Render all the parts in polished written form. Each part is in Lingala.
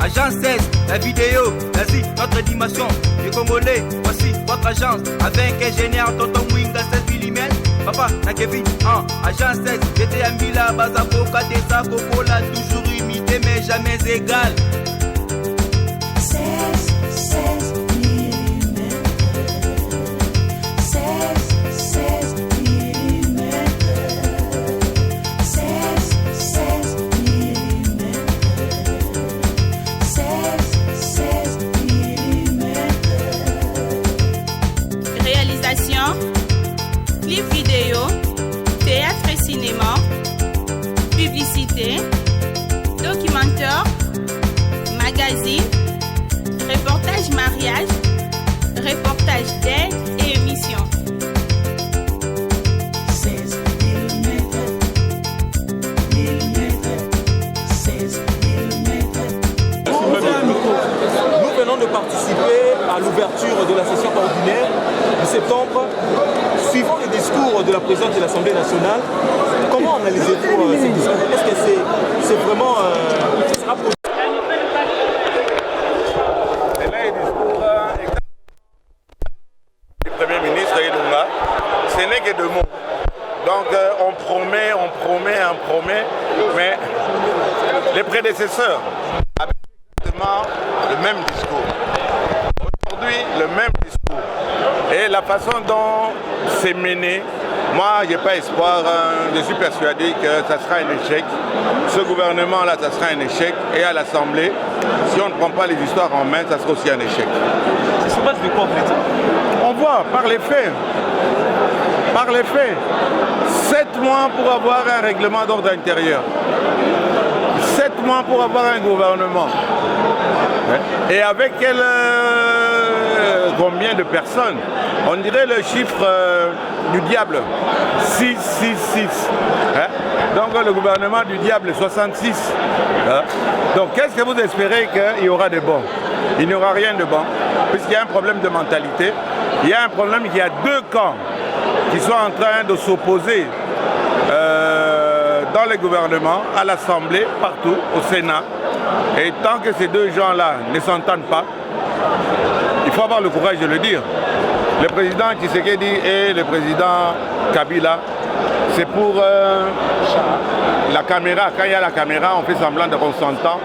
Agence 16, la vidéo, vas-y, notre animation. Les Congolais, voici votre agence. Avec ingénieur Tonton Winga 16 mm. Papa, na Kevin, Agence 16, j'étais à Mila, Bazaboka, Tessa, Cocola, toujours imité mais jamais égal. 16 mm. 16 mm. 16 mm. 16 mm. Réalisation, clip vidéo, théâtre et cinéma, publicité, documentaire, magazine, reportage mariage, reportage d'aide et émission. 16 mm. 16 mm. Nous venons de participer à l'ouverture de la session ordinaire de septembre. Suivant le discours de la présidente de l'Assemblée nationale, comment analysez-vous ce discours? Est-ce que c'est vraiment... ça sera possible? Le Premier ministre Ilunga, ce n'est que deux mots. Donc on promet, mais les prédécesseurs avaient exactement le même discours. Aujourd'hui, le même discours. Et la façon dont c'est mené, moi, je n'ai pas espoir. Je suis persuadé que ça sera un échec. Ce gouvernement-là, ça sera un échec. Et à l'Assemblée, si on ne prend pas les histoires en main, ça sera aussi un échec. C'est sur base de quoi, on voit par les faits. Par les faits. 7 mois pour avoir un règlement d'ordre intérieur. 7 mois pour avoir un gouvernement. Et avec combien de personnes? On dirait le chiffre du diable. 6. Donc le gouvernement du diable, 66. Donc qu'est-ce que vous espérez qu'il y aura de bon? Il n'y aura rien de bon, puisqu'il y a un problème de mentalité. Il y a un problème qu'il y a deux camps qui sont en train de s'opposer dans le gouvernement, à l'Assemblée, partout, au Sénat. Et tant que ces deux gens-là ne s'entendent pas, il faut avoir le courage de le dire. Le président Tshisekedi et le président Kabila, c'est pour la caméra. Quand il y a la caméra, on fait semblant de qu'on s'entend,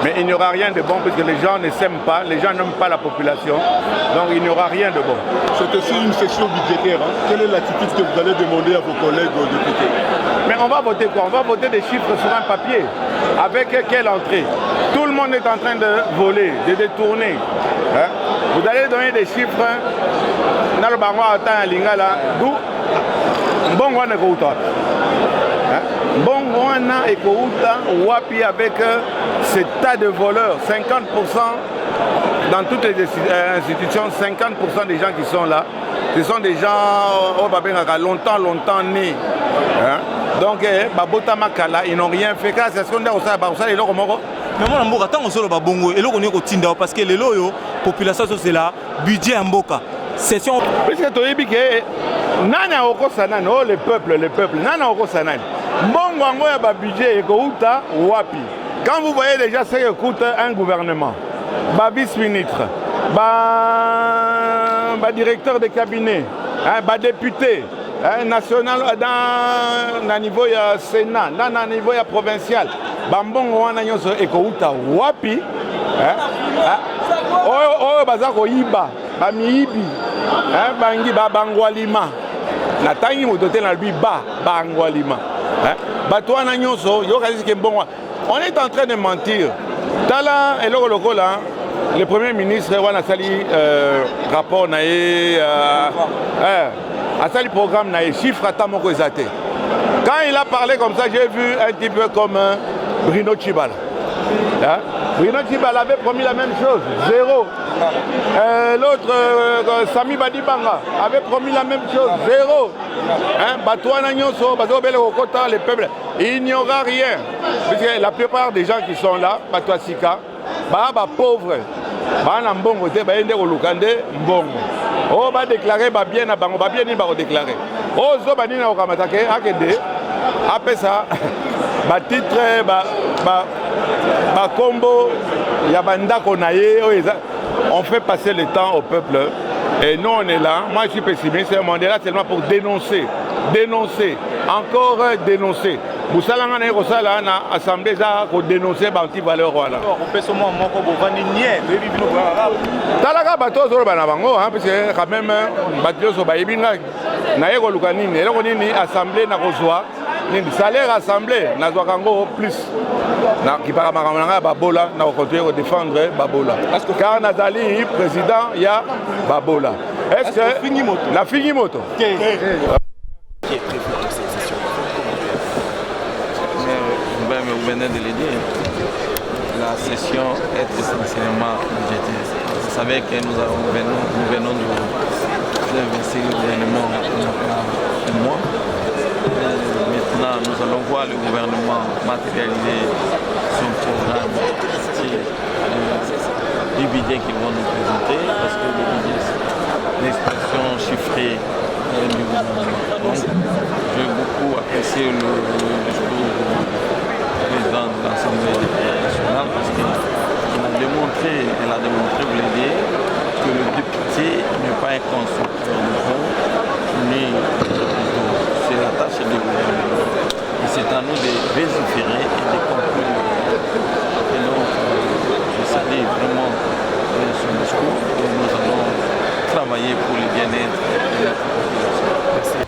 mais il n'y aura rien de bon puisque les gens ne s'aiment pas, les gens n'aiment pas la population, donc il n'y aura rien de bon. C'est aussi une session budgétaire. Quelle est l'attitude que vous allez demander à vos collègues députés? Mais on va voter quoi? On va voter des chiffres sur un papier. Avec quelle entrée? Tout le monde est en train de voler, de détourner. Vous allez donner des chiffres. D'où Mbongwana Ekouta. Mbongwana Ekouta, Wapi avec ces tas de voleurs, 50% dans toutes les institutions, 50% des gens qui sont là, ce sont des gens longtemps nés. Donc, ils n'ont rien fait. C'est ce qu'on dit au Sahara. Mais moi, je suis en train de dire parce que les population c'est là, budget en Mboka. Session. Puisque tu dis que nana oko sanan, oh le peuple, nana oko sanan. Mbongo ya ba budget ekouta wapi. Quand vous voyez déjà ce que coûte un gouvernement, ba vice-ministre, ba directeur de cabinet, ba député, national dans niveau ya Sénat, dans niveau ya provincial, ba mbongo wana nyonso ekouta wapi. Oyo baza koyiba bamiyibi bangi babangwalima natangi moto te na lui bangwalima bato wana nyonso yokazisike mbongo. On est en train de mentir. Tala eloko lokola le premier ministre wana sali rapport na ye asali programme na ye chiffre ata moko eza te. Quand il a parlé comme ça, j'ai vu un petit peu comme Bruno Tshibala. Bruno Tshibala avait promis la même chose, 0. L'autre, Sami Badibanga, avait promis la même chose, 0. Les peuples, il n'y aura rien. Parce que la plupart des gens qui sont là, Batouasika, pauvres, mbongo te baende kolukande mbongo. Oh ba déclarer ba bien na bango, ba bien ni ba déclarer. Oh zo banina okamatake akede apesa ba titre ba Bakombo, Yabanda Konaye, on fait passer le temps au peuple. Et nous, on est là. Moi, je suis pessimiste. On est là seulement pour dénoncer. Dénoncer. Encore dénoncer. Vous savez, on a assemblée pour dénoncer les valeurs. On peut seulement Talaga bato zoro bana bango hein parce que quand même bato zo ba yebinga na yeko lukanini eloko nini assemblée na kozwa ni salaire assemblée na zwa kango plus na kipaka makamanga babola na continuer de défendre babola car Nazali président ya babola est-ce que la fini moto Vous venez de le dire, la session est essentiellement budgétaire. Vous savez que nous venons d'investir le gouvernement il y a un mois. Maintenant, nous allons voir le gouvernement matérialiser son programme du budget qu'ils vont nous présenter, parce que le budget, c'est l'expression chiffrée du gouvernement. Donc, j'ai beaucoup apprécié le discours président de l'Assemblée nationale parce qu'elle a démontré, vous le dire, que le député n'est pas un constructeur de fonds, ni c'est la tâche du gouvernement. Et c'est à nous de légiférer et de conclure. Et donc, je salue vraiment son discours et nous allons travailler pour le bien-être de la population. Merci.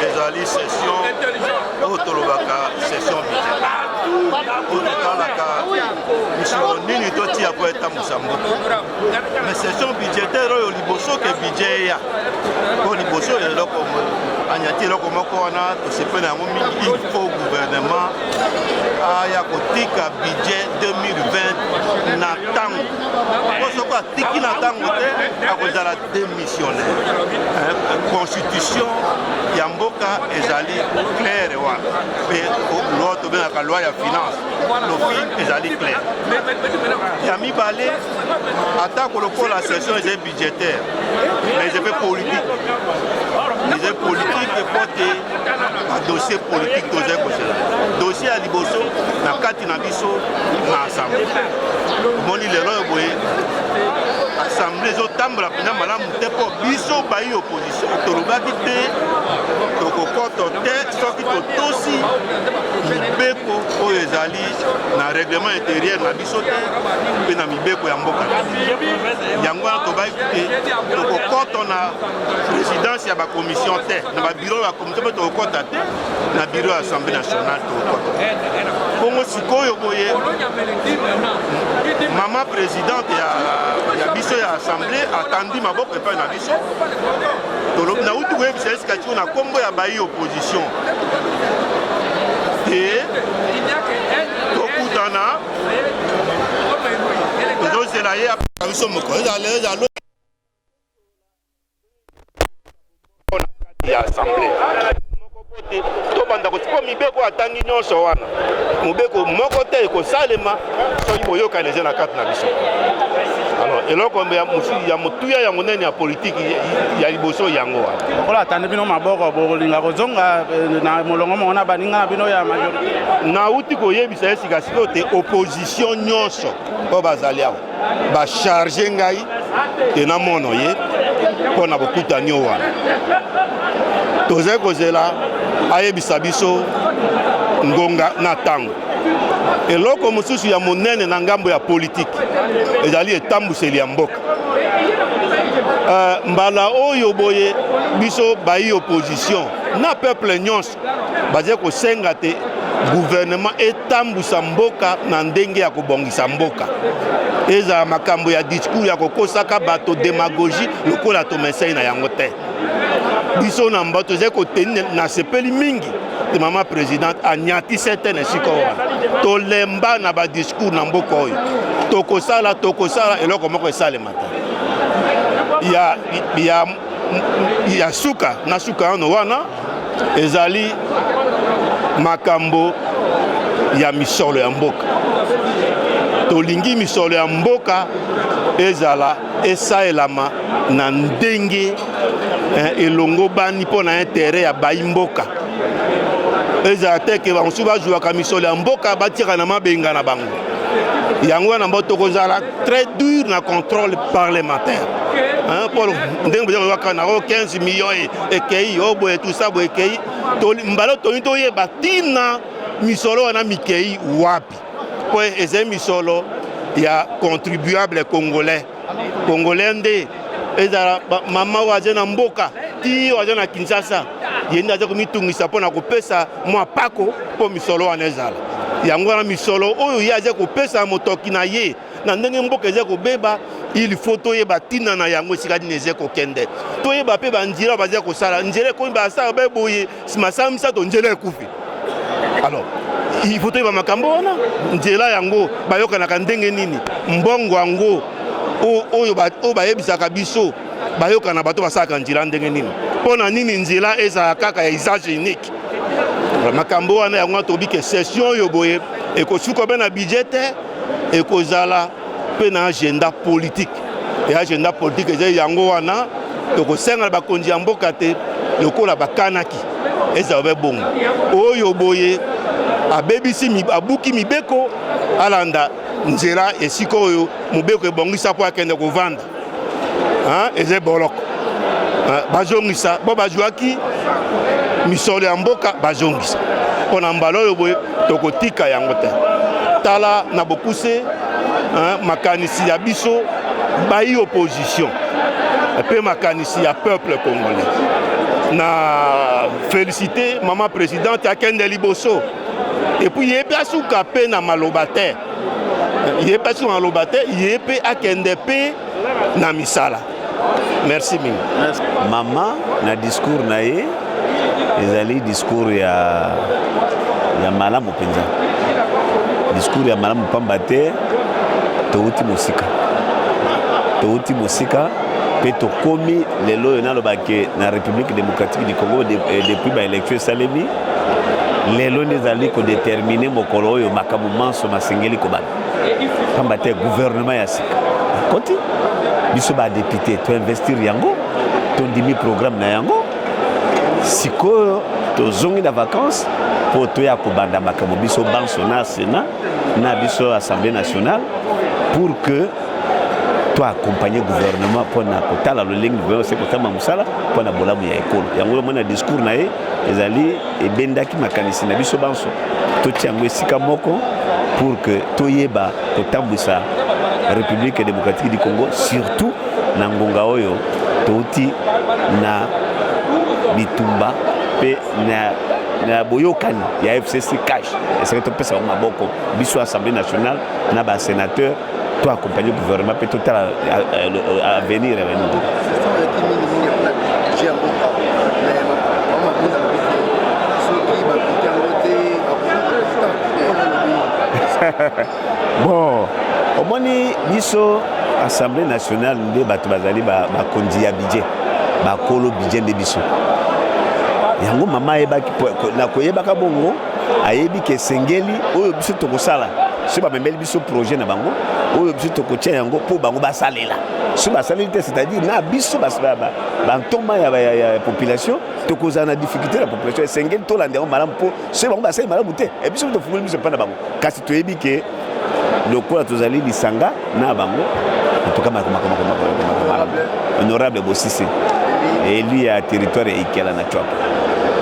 ezali session oyo tolobaka session budgétaire oyo totalaka misolo nini totia po etambusa mboka mais session budgétaire oyo liboso ke budget eya po liboso eloko anyati eloko moko wana tosepeli yango mingi il faut gouvernement aya kotika budget 2020 na ntango po soko atiki na ntango te akozala démissionnaire constitution ya mboka ezali claire wana mpe loi tobengaka loi ya finance lofi ezali claire ya mibale atako lokola session ezali budgétaire mais ezali politique ezali politique po te badossier politique tozali kosela dossier ya liboso na kati na biso na assemblée omoni lelo oyo boye assemblée ezotambola mpena malamu te mpo biso bayi opposition tolobaki te tokokoto te soki totosi mibeko oyo ezali na règlement intérieur na biso te mpe na mibeko ya mboka yango wana tobaki te tokokoto na présidence ya bakommission te na babiro ya commission mpe tokokota te na biro ya assemblée nationale tokokota bongo sikoyo boye mama présidente ya biso ya assemblée atandi maboko epai na biso nauti koyebisa esika tiko na nkombo ya bayi opposition te tokutana tozozela ye apesa biso moko ezalo ya assemblée tobanda kotipo mibeko atangi nyonso wana mobeko moko te ekosalema soki boyokani eza na kati na biso alors eloko ya motuya ya monene ya politiki ya liboso yango wana okola atande bino maboko bolinga kozonga na molongo mongo na baninga na bino ya majorité nauti koyebisa ye sikasikoyo te opposition nyonso oyo bazali awa bacharge ngai te namono ye mpo na bokutani oyo wana tozali kozela ayebisa biso ngonga na ntango eloko mosusu ya monene na ngambo ya politiki ezali etambuseli ya mboka mbala oyo boye biso bayi opposition na peuple nyonso bazali kosenga te gouvernement etambusa mboka na ndenge ya kobongisa mboka ezala makambo ya discours ya kokosaka bato démagogie lokola tomesei na yango te biso na mbato tozali koteni na sepeli mingi de maman présidente anyati certaine sikoa tolemba na ba discours na mboka oyo tokosala eloko moko esalemata ya suka na suka ono wana ezali makambo ya misolo ya mboka tolingi misolo ya mboka ezala esaelama na ndenge elongo bani mpo na intérêt ya bayi mboka ezala te ke bansu bazwaka misolo ya mboka batika na mabenga na bango yango wana mbo tokozala très dur na contrôle parlementaire mpo ndenge bozaka na 15 millions ekei oboye tout ça boye ekei mbala toni toyeba tina misolo wana mikei wapi po ezali misolo ya contribuable congolais nde ezala mama oyo aza na mboka ti oyo aza na Kinshasa ye nde aza komitungisa mpo na kopesa mwa pako mpo misolo wana ezala yango wana misolo oyo ye aza kopesa motoki na ye na ndenge mboka eza kobeba il faut toyeba ntina na yango esika nini eza kokende toyeba mpe banzela baza kosala nzela ekomi basala beboye nsima saa misato nzela ekufi alors il faut toyeba makambo wana nzela yango bayokanaka ndenge nini mbongo yango oyo bayebisaka biso bayokana bato basalaka nzela ndenge nini mpo na nini nzela ezala kaka ya usage unique makambo wana yango tobi ke session oyo boye ekosuka mpe na budget te ekozala mpe na agenda politique e agenda politique eza yango wana tokosengana bakonzi ya mboka te lokola bakanaki ezala be bongo oyo boye abebisi abuki mibeko alanda nzela esika oyo mobeko ebongisa mpo akende kovanda eza boloko bazongisa bo bazwaki misolo ya mboka bazongisa mpo na mbala oyo boye tokotika yango te tala na bokuse makanisi ya biso bayi opposition mpe makanisi ya peuple congolais na félicité maman présidente akende liboso epuis ye mpe asuka mpe na maloba te ye mpe asuka na maloba te ye mpe akende mpe na misala merci mingi mama na discours na ye ezali discours ya malamu mpenza discours ya malamu pamba te touti mosika mpe tokomi lelo oyo nalobake na république démocratique du congo depuis baélection esalemi lelo nde ezali kodetermine mokolo oyo makambo manso masengeli kobana pamba te gouvernement ya sika koti biso badepute toinvestir yango tondimi programme na yango sikoyo tozongi na vacances mpo toya kobanda makambo biso banso na sénat na biso assemblée nationale pour que toaccompagne gouvernement mpona kotala lolenge gouvernement se kotama mosala mpona bolamu ya ekolo yango mona discours na ye ezali ebendaki makanisi na biso banso totia yango esika moko pour que toyeba kotambwisa république démocratique du congo surtout na ngonga oyo touti na bitumba mpe na boyokani ya FCC cash eseke topesa bango maboko biso assemblée nationale na basénateur to accompagner gouvernement mpe totala avenir ya bani bon omoni biso assemblée nationale nde bato bazali bakonzi ya budget bakolo budget nde biso yango mama ayebaki na koyebaka bongo ayebi ke esengeli oyo biso tokosala so bamemeli biso projet na bango oyo biso tokotia yango mpo bango basalela so basaleli te c'est-à-dire na biso bantoma ya population tokozala na difficulté na population esengeli tolanda yango malamu mpo so bango basali malamu te e biso tofungoli biso mpa na bango kasi toyebi ke lokola tozali lisanga na bango en tout cas honorable Bosisi élu à territoire ya Ikela na Chouapa.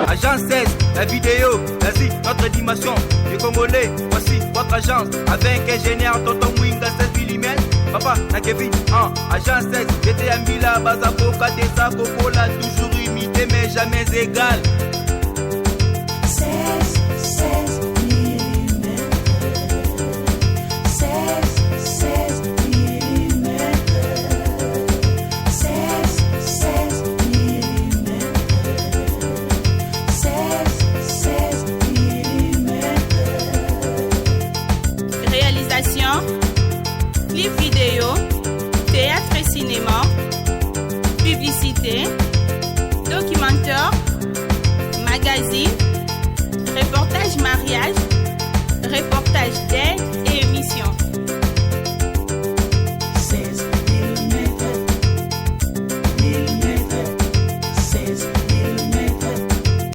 Agence 16, la vidéo, vas-y, notre animation. Les Congolais, voici votre agence. Avec ingénieur Tonton Winga 16 mm. Papa, na Kevin, agence 16. J'étais à Mila, Bazako, Katesa, Kokola, toujours imité, mais jamais égal. 16 mm. 16 mm. 16 mm. 16 actualité, documentaire, magazine, reportage mariage, reportage date